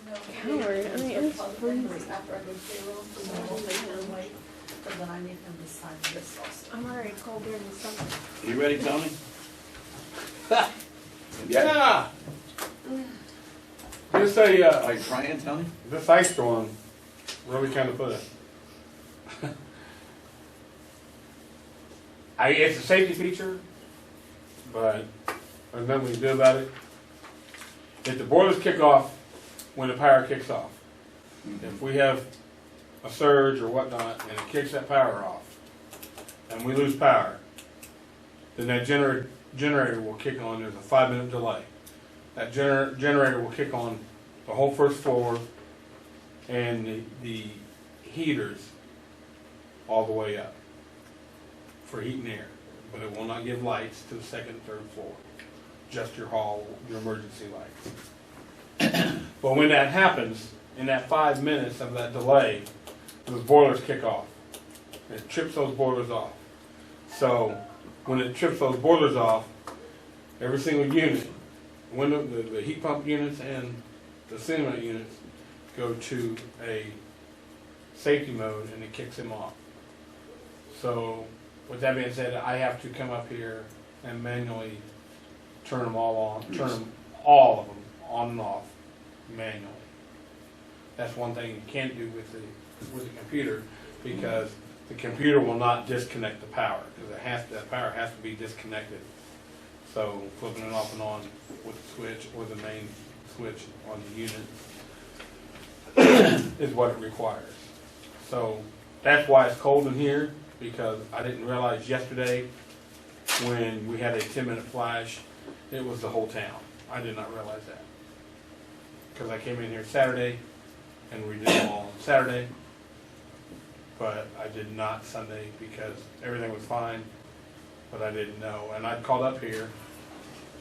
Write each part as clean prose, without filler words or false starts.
Howard, I mean, it's freezing. After I do payroll, so we'll make them wait, but then I need him to sign this also. I'm already cold during the summer. You ready, Tony? Yeah. Just a, Are you trying, Tony? this ice storm really kind of put it. It's a safety feature, but there's nothing we can do about it. If the boilers kick off when the power kicks off, if we have a surge or whatnot and it kicks that power off, and we lose power, then that generator will kick on. There's a 5-minute delay. That generator will kick on the whole first floor and the heaters all the way up for heat and air, but it will not give lights to the second and third floor, just your hall, your emergency lights. But when that happens, in that 5 minutes of that delay, those boilers kick off. It trips those boilers off. So when it trips those boilers off, every single unit, the heat pump units and the ceiling units go to a safety mode and it kicks them off. So with that being said, I have to come up here and manually turn them all on, turn all of them on and off manually. That's one thing you can't do with the computer, because the computer will not disconnect the power, because that power has to be disconnected. So flipping it off and on with the switch or the main switch on the unit is what it requires. So that's why it's cold in here, because I didn't realize yesterday when we had a 10-minute flash, it was the whole town. I did not realize that, because I came in here Saturday and we did them all on Saturday, but I did not Sunday because everything was fine, but I didn't know. And I called up here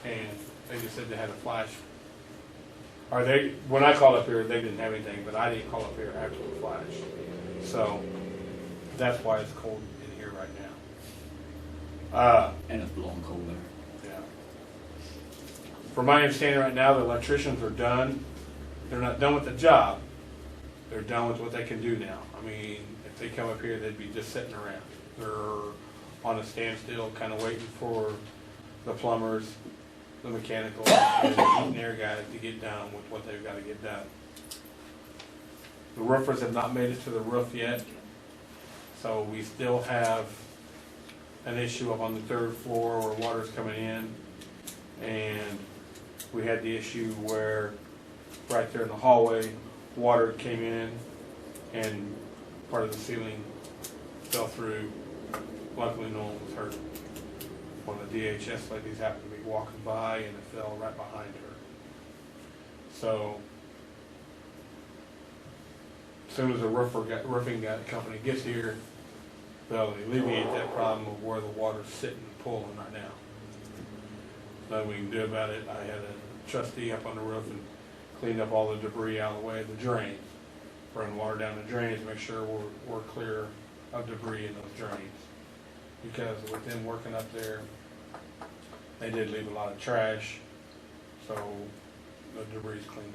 and they just said they had a flash. Or when I called up here, they didn't have anything, but I didn't call up here after the flash. So that's why it's cold in here right now. And it's blowing cold there. Yeah. From my understanding right now, the electricians are done. They're not done with the job. They're done with what they can do now. I mean, if they come up here, they'd be just sitting around. They're on a standstill, kind of waiting for the plumbers, the mechanical, and the heat and air guys to get done with what they've got to get done. The roofers have not made it to the roof yet, so we still have an issue up on the third floor where water's coming in, and we had the issue where right there in the hallway, water came in and part of the ceiling fell through. Luckily no one was hurt. One of the DHS ladies happened to be walking by and it fell right behind her. So as soon as the roofing company gets here, they'll alleviate that problem of where the water's sitting and pulling right now. Nothing we can do about it. I had a trustee up on the roof and cleaned up all the debris out of the way of the drains. Run water down the drains, make sure we're clear of debris in those drains. Because with them working up there, they did leave a lot of trash, so the debris is cleaned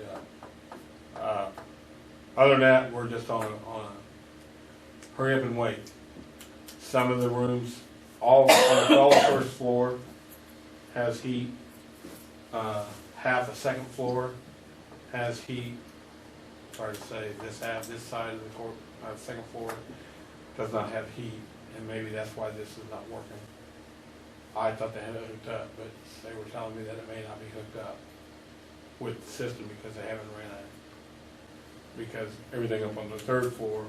up. Other than that, we're just on a hurry up and wait. Some of the rooms, all the first floor has heat. Half the second floor has heat. Hard to say, this side of the second floor does not have heat, and maybe that's why this is not working. I thought they had it hooked up, but they were telling me that it may not be hooked up with the system because they haven't ran it. Because everything up on the third floor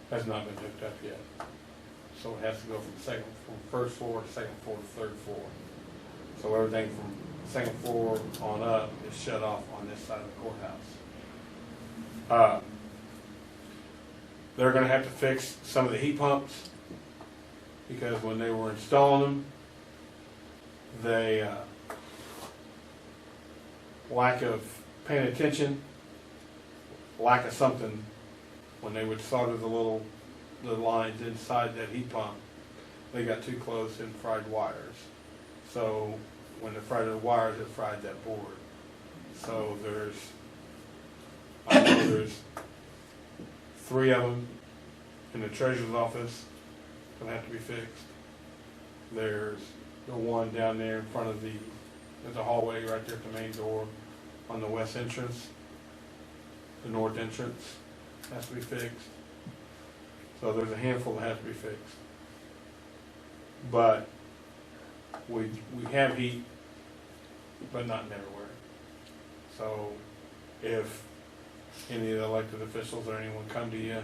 has not been hooked up yet. So it has to go from first floor to second floor to third floor. So everything from second floor on up is shut off on this side of the courthouse. They're going to have to fix some of the heat pumps because when they were installing them, they lack of paying attention, lack of something when they would solder the lines inside that heat pump. They got too close and fried wires. So when they fried the wires, it fried that board. So there's I know there's 3 of them in the treasurer's office that have to be fixed. There's the one down there in front of there's a hallway right there at the main door on the west entrance. The north entrance has to be fixed. So there's a handful that have to be fixed. But we have heat, but not everywhere. So if any of the elected officials or anyone come to you,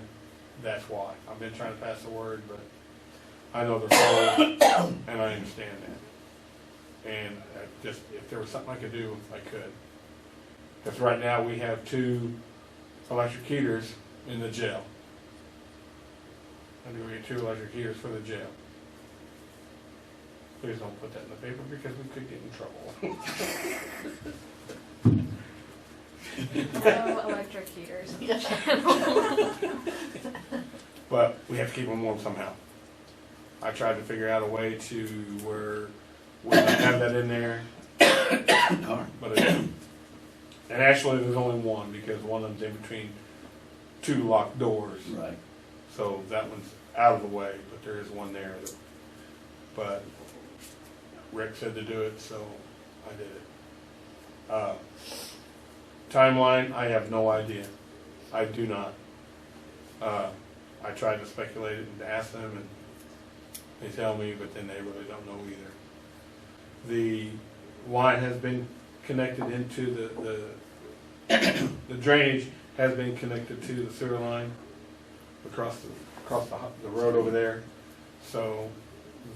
that's why. I've been trying to pass the word, but I know they're full, and I understand that. And just if there was something I could do, I could. Because right now we have 2 electric heaters in the jail. And we get 2 electric heaters for the jail. Please don't put that in the paper because we could get in trouble. No electric heaters. But we have to keep them warm somehow. I tried to figure out a way to where we don't have that in there, but and actually there's only one because one of them's in between 2 locked doors. Right. So that one's out of the way, but there is one there. But Rick said to do it, so I did it. Timeline, I have no idea. I do not. I tried to speculate it and to ask them, and they tell me, but then they really don't know either. The line has been connected into the drainage has been connected to the sewer line across the road over there. So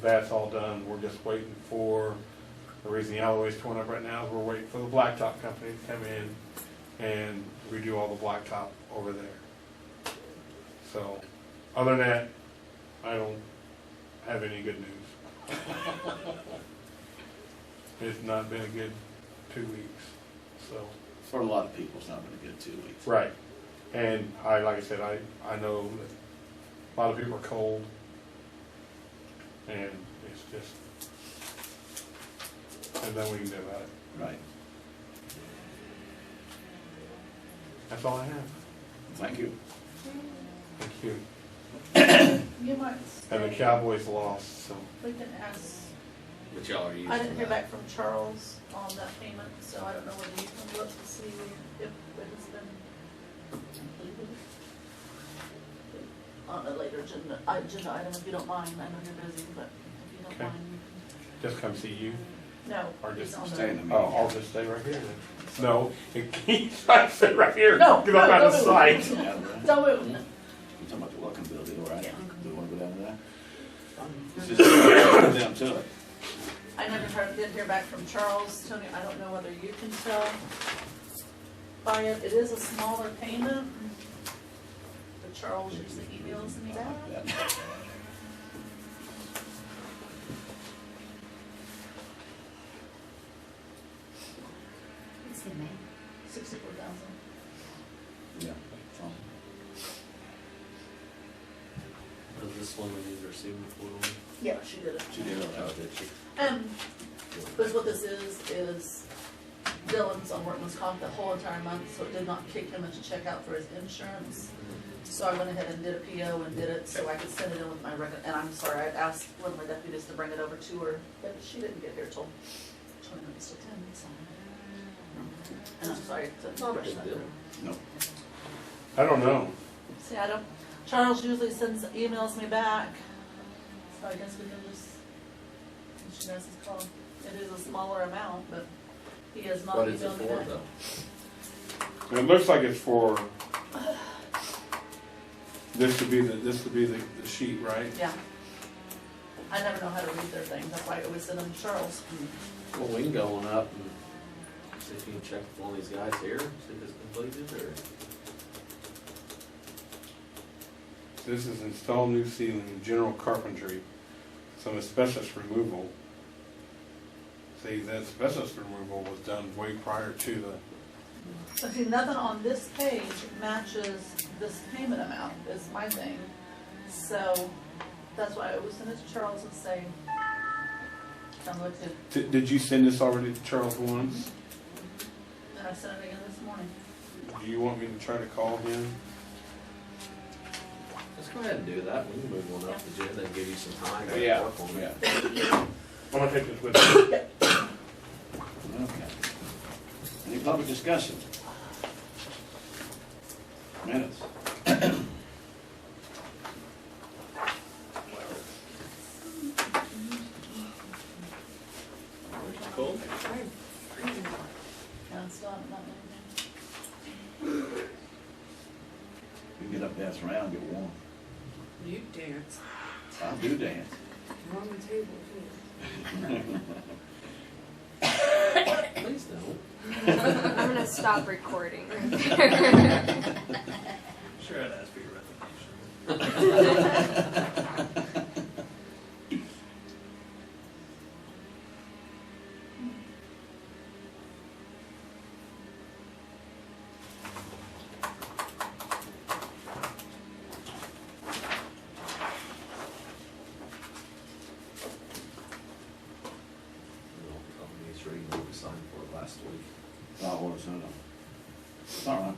that's all done. We're just waiting for, the reason the alleyway's torn up right now is we're waiting for the blacktop company to come in and redo all the blacktop over there. So other than that, I don't have any good news. It's not been a good 2 weeks, so. For a lot of people, it's not been a good 2 weeks. Right. And like I said, I know that a lot of people are cold, and it's just, there's nothing we can do about it. Right. That's all I have. Thank you. Thank you. You might And the stay. Cowboys lost, so. We can ask. But y'all are using I didn't hear that. back from Charles on that payment, so I don't know whether you can look to see if it has been completed. On a later agenda item, if you don't mind. I know you're busy, but if you don't Okay. mind, you Just come see you. can. No. Or he's just on the- stay in the Oh, I'll just stay right here then. No, he's trying to stay right here. No, Because I'm out of don't sight. move. Yeah, right. Don't move. You're talking about the welcome building, right? Yeah. Do you want to go down to that? It's just go down to it. I never did hear back from Charles. Tony, I don't know whether you can tell by it. It is a smaller payment. But Charles usually emails me back. Yeah. What's the name? 64,000. Yeah. So, Is this one we need to receive before? Yeah, she did it. she did it. Oh, did she? But what this is Dylan's on workman's comp the whole entire month, so it did not kick him into check out for his insurance. So I went ahead and did a PO and did it so I could send it in with my record. And I'm sorry, I asked one of my deputies to bring it over to her, but she didn't get here till 20 minutes to 10, so. And I'm sorry to Not a rush big that deal. through. No. I don't know. See, I don't, Charles usually emails me back, so I guess we can just, she knows his call. It is a smaller amount, but he has not What is it emailed me for back. though? It looks like it's for, this would be the sheet, right? Yeah. I never know how to read their things, that's why I always send them to Charles. Well, we can go on up and see if you can check with one of these guys here, see if it's completed or. This is install new ceiling, general carpentry, some asbestos removal. See, that asbestos removal was done way prior to the, But see, nothing on this page matches this payment amount, is my thing. So, that's why I always send it to Charles and say, come look did you send this already to Charles once? and I sent it again this morning. do you want me to try to call him? Let's go ahead and do that. We can move one up the agenda and give you some time to Yeah, work on it. yeah. I'm gonna take this with me. Okay. Any public discussion? Minutes. Cool. And still haven't done anything. You get up, dance around, get warm. You dance. I do dance. You're on the table, too. Please don't. I'm gonna stop recording. Sure, I'd ask for your resignation. We signed for it last week. Oh, what was it? It's all right.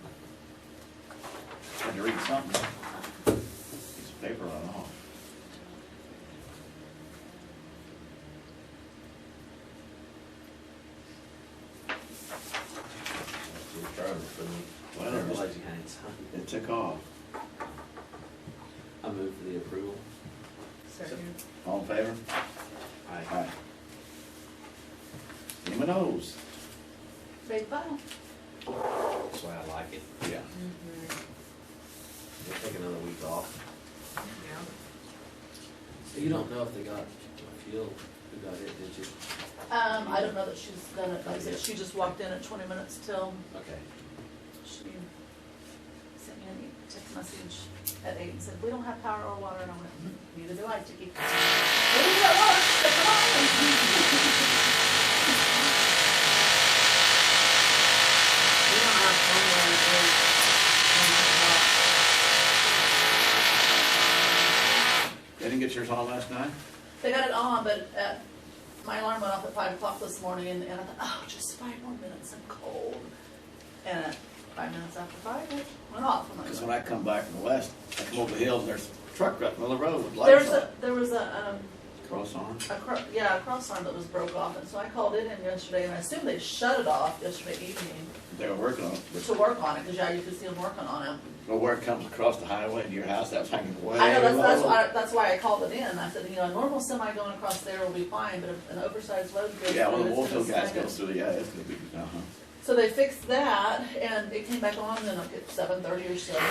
Had to read something. Piece of paper right off. I didn't realize you hadn't signed. It took off. I move for the approval. Second. All in favor? Aye. M&Os. Big file. That's why I like it. Yeah. We'll take another week off. Yeah. So you don't know if they got a field, who got it, did you? I don't know that she's done it, like I said, she just walked in at 20 minutes till Okay. she sent me a text message at 8 and said, we don't have power or water, and I went, neither do I, Chicky. Maybe that works, come on. We don't have somewhere to go. They didn't get yours on last night? They got it on, but my alarm went off at 5 o'clock this morning, and I thought, oh, just 5 more minutes, I'm cold. And at 5 minutes after 5, it went off. I'm like, Because when I come back from the west, I come over the hills, and there's a truck right in the middle of the road with lights on. there was a Cross arm. a cross arm that was broke off, and so I called it in yesterday, and I assumed they shut it off yesterday evening They were working on it. But to work on it, because yeah, you could see them working on it. well, where it comes across the highway to your house, that was hanging way I know, low. that's why I called it in. I said, you know, a normal semi going across there will be fine, but if an oversized load goes through, Yeah, well, the it's gonna Wolfville gas snag it. goes through, yeah, it's gonna be, So they fixed that, and it came back on, then like at 7:30 or so. And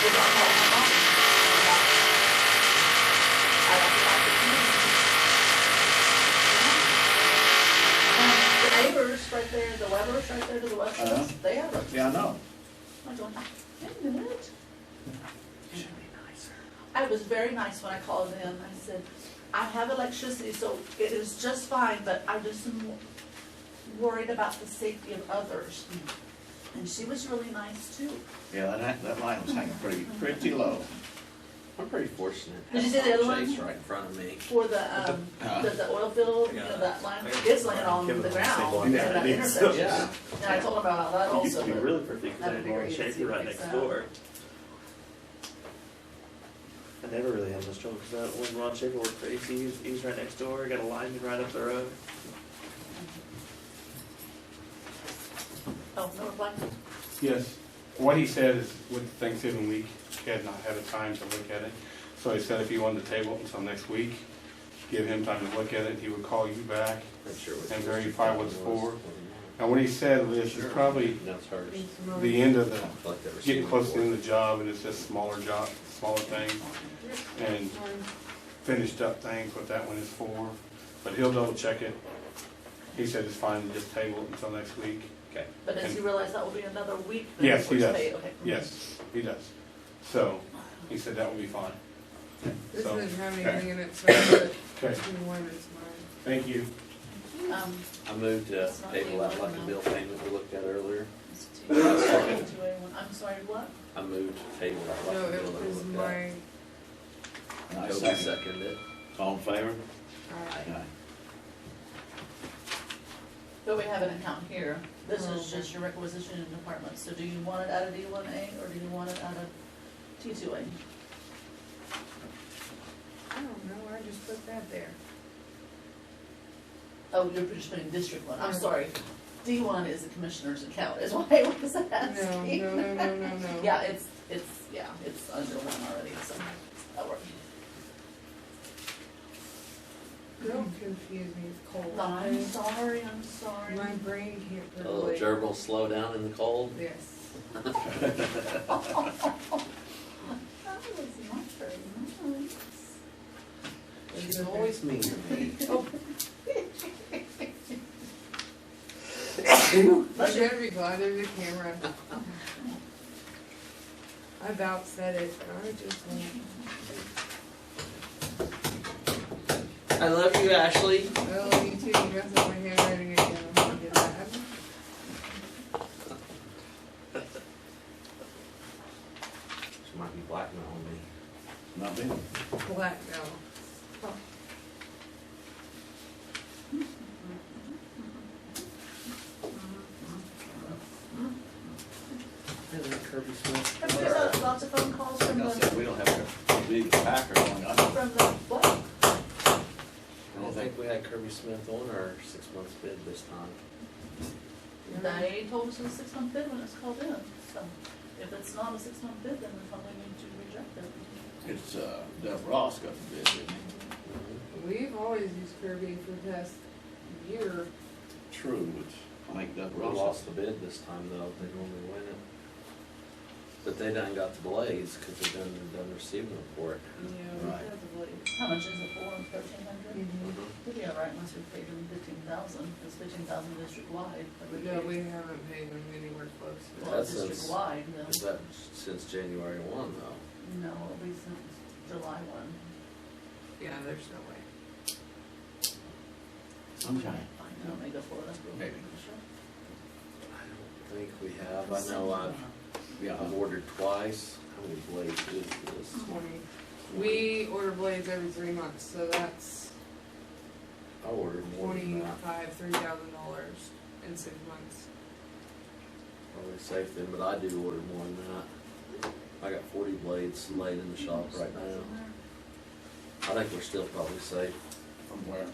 it got called my mom. I don't think I could use it. And the neighbors right there, the Webbers right there to the west of us, they have it. Yeah, I know. I'm going, wait a minute. I was very nice when I called in. I said, I have electricity, so it is just fine, but I just am worried about the safety of others. And she was really nice too. Yeah, that line was hanging pretty low. I'm pretty fortunate. Did you see the other one? Chase right in front of me. For the oil field, you know, that line, it's laying on the ground in that intersection. Yeah. And I told him about that You also. could be but really perfect that'd be for great to see Schaefer if right they next fix that. door. I never really had much trouble because when Ron Schaefer worked for AC, he was right next door. Got a lineman right up the road. Oh, no reply? Yes. What he said is with Thanksgiving week, he had not had a time to look at it. So he said if he wanted to table it until next week, give him time to look at it, he would call you back Make sure and verify what it's for. And what he said was it's probably That's hers. the end of the, Like that getting receipt close to the report. end of the job, and it's just smaller things, and finished up things, what that one is for. But he'll double check it. He said it's fine to just table it until next week. Okay. But does he realize that will be another week? then Yes, before he it's does. paid? Okay. Yes, he does. So, he said that will be fine. This So, doesn't have okay. anything in it, so I put Okay, 21 is mine. thank you. I moved to table that electric bill payment we looked at earlier. It's 281. I'm sorry, what? I moved to table that No, electric it bill that we was looked at. mine. And I Toby second. seconded it. All in favor? Alright. Aye. But we have an account here. This Oh, is okay. just your requisition department. So do you want it out of D1A or do you want it out of T2A? I don't know, I just put that there. Oh, you're just putting District 1. I'm Yeah. sorry. D1 is the commissioner's account, is why I was No, asking. no. Yeah, it's under one already, so that works. Don't confuse me, it's cold. I'm sorry. My brain can't A little relate. gerbil slow down in the cold. Yes. That was not very nice. She's always mean to me. You better be glad there's a camera. I about said it, but I just won't. I love you, Ashley. Oh, you too, you messed up my handwriting again, I'm gonna get that. She might be blackmailing me. Not me. Blackmail. Hey, there, Kirby Smith. Have you guys had lots of phone calls from Like I the, said, we don't have a big packer going on. from the, what? I don't think we had Kirby Smith on our 6 months bid this time. They told us it was a 6-month bid when it's called in, so if it's not a 6-month bid, then we probably need to reject it. It's, Deb Ross got the bid, didn't he? We've always used Kirby for the past year. True, which I think Deb We Ross. lost the bid this time though, they normally win it. But they done got the blades, cause they done receiving report. Yeah, Right. How much is it for, 1,300? Mhm. We'd be all right unless we paid them 15,000, it's 15,000 district-wide. but No, we haven't paid them anywhere close. Well, That's since- district-wide, then, Is that since January 1 though? no, at least since July 1. Yeah, there's no way. Sunshine. I know, may go for it, Maybe. I don't think we have, I know I've ordered twice. How many blades is this? 20. We order blades every 3 months, so that's I ordered more than that. $3,000 in 6 months. Probably safe then, but I do order more than that. I got 40 blades laid in the shop right now. I think we're still probably safe, From where?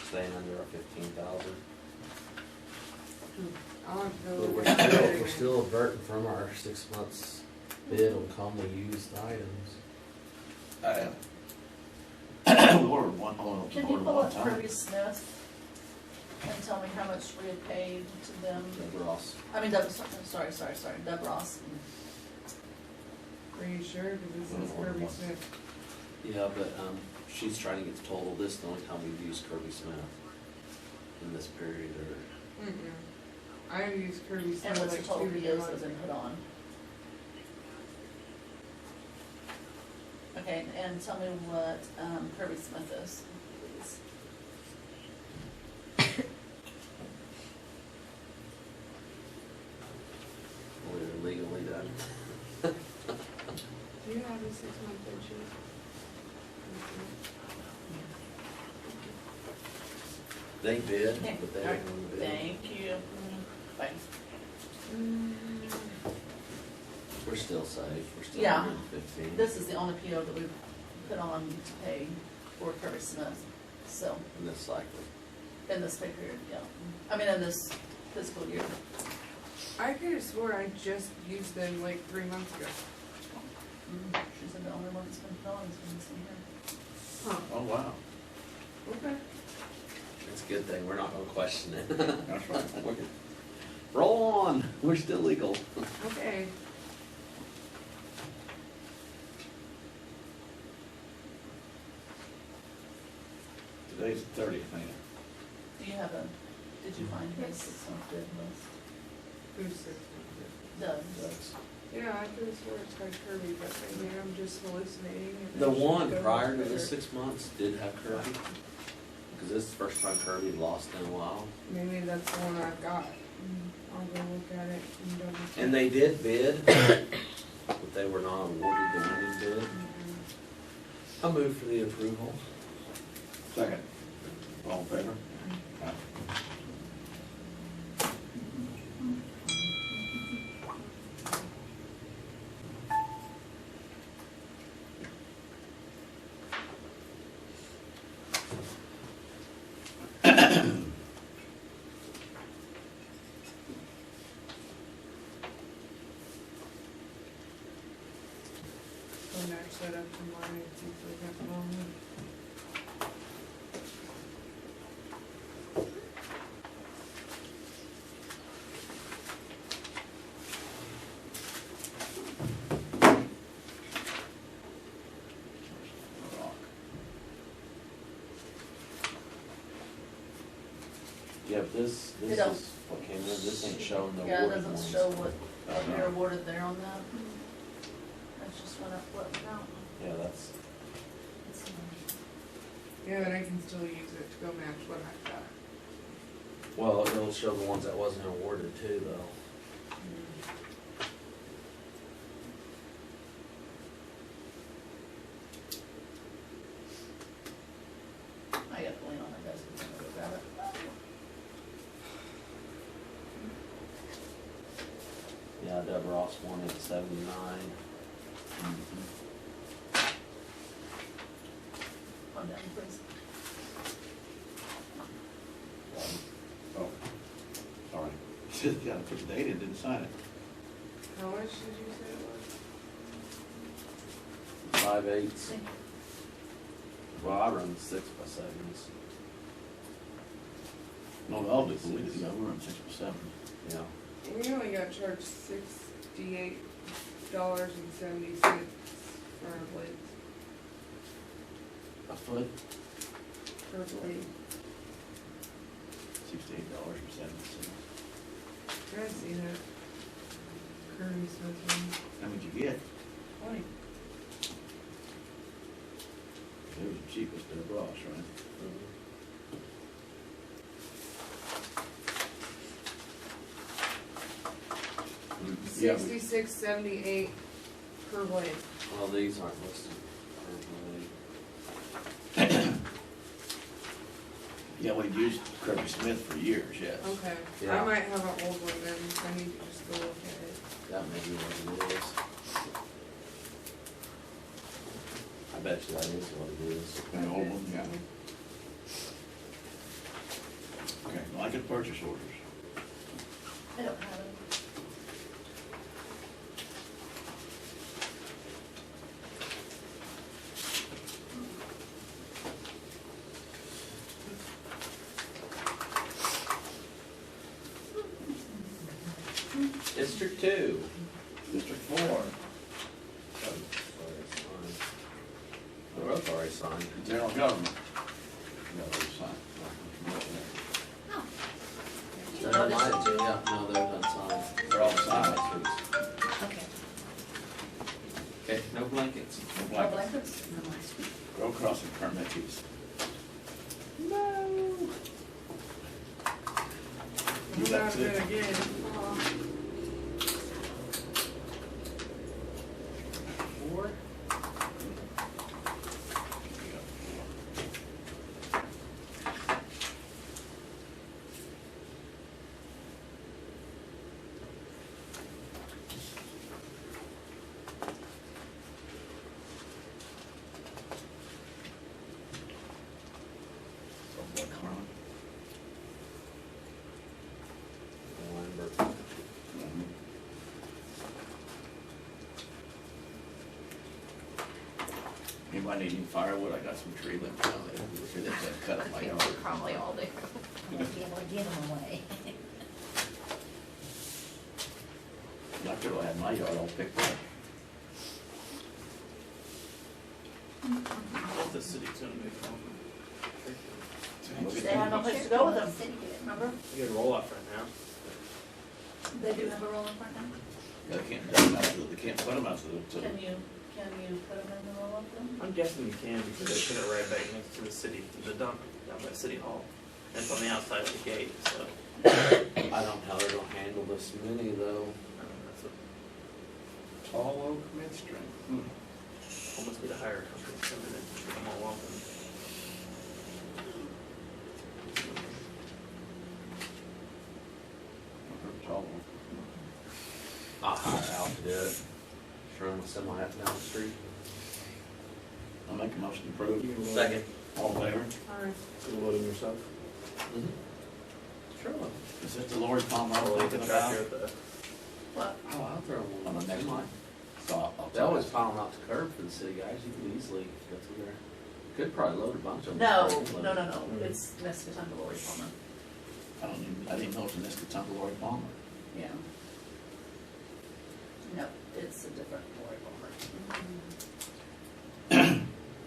staying under our 15,000. I'll have to go But look at it. we're still averting from our 6 months bid on commonly used items. We ordered one, Can you ordered pull one up time. Kirby Smith and tell me how much we had paid to them? Deb Ross. I mean, sorry, Deb Ross. Are you sure? Because this is Kirby Smith. Yeah, but she's trying to get the total. This is the only time we've used Kirby Smith in this period. Or I've used Kirby Smith And what's the like total 2 POs years that have been put on? Okay, and tell me what Kirby Smith is, please. we're legally done. Do you have a 6-month bid sheet? They bid, Okay, but they alright, didn't bid. thank you. Bye. We're still safe. We're still Yeah. under 15. This is the only PO that we've put on to pay for Kirby Smith, so, in this cycle. in this pay period, yeah. I mean, in this fiscal year. I could have swore I just used them like 3 months ago. She said the only one that's been put on has been this one here. Huh, Oh, wow. okay. It's a good thing. We're not going to question it. That's right. Roll on. We're still legal. Okay. Today's the 30th, ain't it? Do you have did you find his 6-month bid list? Who's 6 months? Doug's. Yeah, I could have swore it's by Kirby, but maybe I'm just hallucinating. and The I should one go prior to further. the 6 months did have Kirby. Because this is the first time Kirby lost in a while. Maybe that's the one I've got. I'll go look at it and double check. And they did bid, but they were not awarded the winning bid. I move for the approval. Second. All in favor? Aye. set up for mine, I think we got the wrong one. Rock. Yeah, but this It is don't. what came in, this ain't showing the Yeah, it awarded doesn't ones. show what you're awarded there on that. That's just what I flipped out. Yeah, that's, Yeah, but I can still use it to go match what I've got. well, it'll show the ones that wasn't awarded too, though. I got the lien on it, guys, if you wanna go grab it. Yeah, Deb Ross won at 79. Come down, please. Oh, sorry. Just gotta put the date in, didn't sign it. How much did you say it was? 5/8. Well, I run 6x7s. No, I'll do, we we're on 6%. Yeah. We only got charged $68.70 for our blades, A foot? per blade. $68.70. I see that. Kirby Smith one. How much you get? 20. It was the cheapest Deb Ross, right? Yeah, we- 66.78 per blade. Well, these aren't listed. Yeah, we've used Kirby Smith for years, yes. Okay. Yeah. I might have an old one then. I need to just go look at it. That may be what it is. I bet you that is what it is. An old one, yeah. Okay, well, I get purchase orders. I don't have it. District 2. District 4, They're both already signed. general government. No, they sign. They're not mine too, yeah, no, they're not signed. They're all signed. Okay. Okay, no blankets. No Oh, blankets. blankets? No, my sweet. Road crossing permit fees. I'm That's out of it. it again. Four? Weinberg. Anybody need any firewood? I got some tree limbs down there. Tree limbs that cut up my yard. Probably all day. I'll be able to get them away. After I had my yard all picked up. What the city's gonna move from. They have no place to go with them, remember? You get a roll off right now. They do have a roll-up right now. They can't, they can't put them out to the, Can you put them in the roll-up then? I'm guessing you can because they put it right back next to the city, the dump down by City Hall. And it's on the outside of the gate, so. I don't know how they're gonna handle this many though. That's what, tall oak midstream. almost need a higher company to come in and pick them all off. Tall oak. I'll hire Al to do it. Run with semi half down the street. I'll make a motion to approve. Second. All in favor? Alright. You load them yourself? Sure. Is this the Lord Palmer I was Or the thinking about? tractor at the. What? Oh, I'll throw one On the next one. So I'll They always pile them out to curb for the city guys, you can easily go through there. Could probably load a bunch of them. No, it's Nescatonga Lori Palmer. I didn't know it was a Nescatonga Lori Palmer. Yeah. No, it's a different Lori Palmer.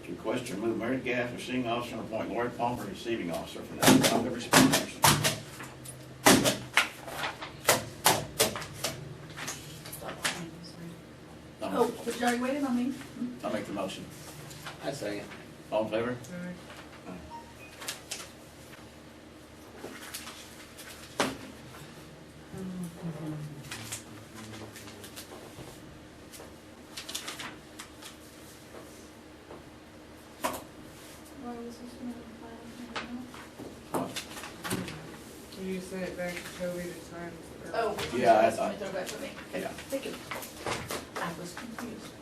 Request to remove Mary Gaff, receiving officer, and appoint Lori Palmer, receiving officer for the Nescatonga Responders. Oh, but you already waited on me? I'll make the motion. I say it. All in favor? Why was this one on the file? Can you send it back to Toby to sign? Oh, Yeah, I I- thought. Throw back to me. Okay, Yeah. thank you. I was confused.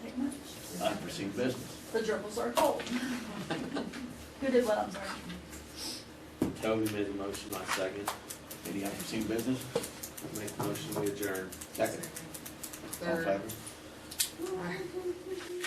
Take much. Unforeseen business. The gerbils are cold. Who did what, I'm sorry? Toby made the motion, I second. Any unforeseen business? Make the motion, we adjourn. Second. All in Third. favor? Aye.